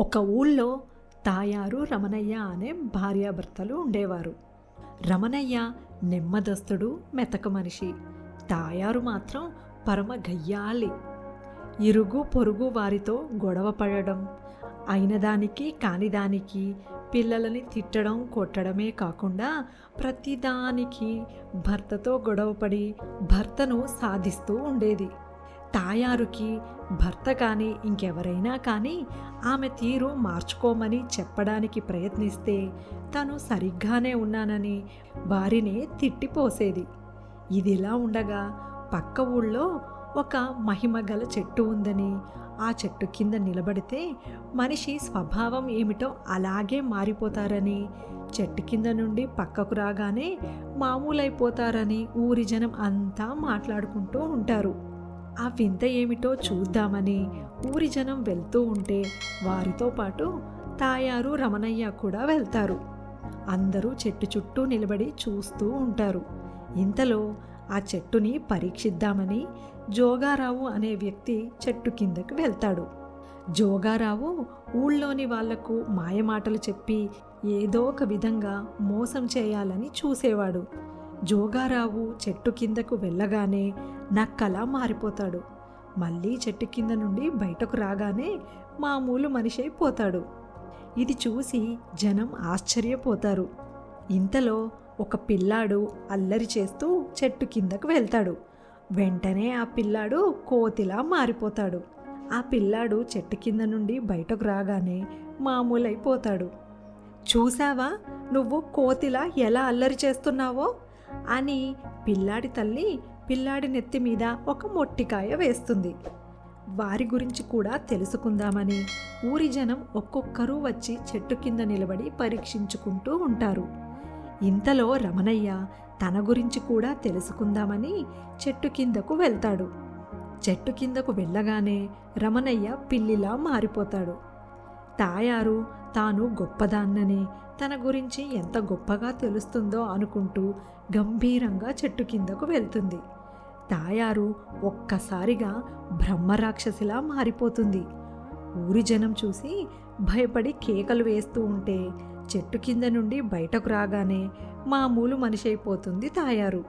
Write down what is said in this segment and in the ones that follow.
ఒక ఊళ్ళో తాయారు రమణయ్య అనే భార్యాభర్తలు ఉండేవారు. రమణయ్య నెమ్మదస్తుడు, మెతక మనిషి. తాయారు మాత్రం పరమ గయ్యాళి. ఇరుగు పొరుగు వారితో గొడవ పడడం, అయినదానికి కానిదానికి పిల్లలని తిట్టడం కొట్టడమే కాకుండా ప్రతిదానికి భర్తతో గొడవపడి భర్తను సాధిస్తూ ఉండేది. తాయారుకి భర్త కానీ ఇంకెవరైనా కానీ ఆమె తీరు మార్చుకోమని చెప్పడానికి ప్రయత్నిస్తే తను సరిగ్గానే ఉన్నానని వారినే తిట్టిపోసేది. ఇదిలా ఉండగా పక్క ఊళ్ళో ఒక మహిమగల చెట్టు ఉందని, ఆ చెట్టు కింద నిలబడితే మనిషి స్వభావం ఏమిటో అలాగే మారిపోతారని, చెట్టు కింద నుండి పక్కకు రాగానే మామూలైపోతారని ఊరి జనం అంతా మాట్లాడుకుంటూ ఉంటారు. ఆ వింత ఏమిటో చూద్దామని ఊరి జనం వెళ్తూ ఉంటే వారితో పాటు తాయారు రమణయ్య కూడా వెళ్తారు. అందరూ చెట్టు చుట్టూ నిలబడి చూస్తూ ఉంటారు. ఇంతలో ఆ చెట్టుని పరీక్షిద్దామని జోగారావు అనే వ్యక్తి చెట్టు కిందకు వెళ్తాడు. జోగారావు ఊళ్ళోని వాళ్లకు మాయమాటలు చెప్పి ఏదో ఒక విధంగా మోసం చేయాలని చూసేవాడు. జోగారావు చెట్టు కిందకు వెళ్ళగానే నక్కలా మారిపోతాడు. మళ్ళీ చెట్టు కింద నుండి బయటకు రాగానే మామూలు మనిషి అయిపోతాడు. ఇది చూసి జనం ఆశ్చర్యపోతారు. ఇంతలో ఒక పిల్లాడు అల్లరి చేస్తూ చెట్టు కిందకు వెళ్తాడు. వెంటనే ఆ పిల్లాడు కోతిలా మారిపోతాడు. ఆ పిల్లాడు చెట్టు కింద నుండి బయటకు రాగానే మామూలైపోతాడు. చూసావా నువ్వు కోతిలా ఎలా అల్లరి చేస్తున్నావో అని పిల్లాడి తల్లి పిల్లాడి నెత్తి మీద ఒక మొట్టికాయ వేస్తుంది. వారి గురించి కూడా తెలుసుకుందామని ఊరి జనం ఒక్కొక్కరూ వచ్చి చెట్టు కింద నిలబడి పరీక్షించుకుంటూ ఉంటారు. ఇంతలో రమణయ్య తన గురించి కూడా తెలుసుకుందామని చెట్టు కిందకు వెళ్తాడు. చెట్టు కిందకు వెళ్ళగానే రమణయ్య పిల్లిలా మారిపోతాడు. తాయారు తాను గొప్పదాన్నని, తన గురించి ఎంత గొప్పగా తెలుస్తుందో అనుకుంటూ గంభీరంగా చెట్టు కిందకు వెళ్తుంది. తాయారు ఒక్కసారిగా బ్రహ్మరాక్షసిలా మారిపోతుంది. ఊరి జనం చూసి భయపడి కేకలు వేస్తూ ఉంటే చెట్టు కింద నుండి బయటకు రాగానే మామూలు మనిషి అయిపోతుంది తాయారు.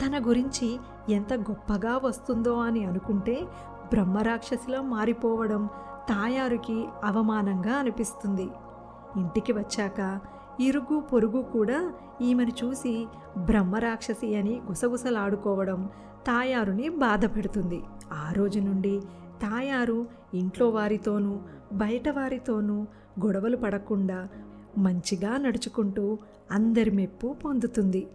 తన గురించి ఎంత గొప్పగా వస్తుందో అని అనుకుంటే బ్రహ్మరాక్షసిలా మారిపోవడం తాయారుకి అవమానంగా అనిపిస్తుంది. ఇంటికి వచ్చాక ఇరుగు పొరుగు కూడా ఈమెను చూసి బ్రహ్మరాక్షసి అని గుసగుసలాడుకోవడం తాయారుని బాధ పెడుతుంది. ఆ రోజు నుండి తాయారు ఇంట్లో వారితోనూ బయట వారితోనూ గొడవలు పడకుండా మంచిగా నడుచుకుంటూ అందరి మెప్పు పొందుతుంది.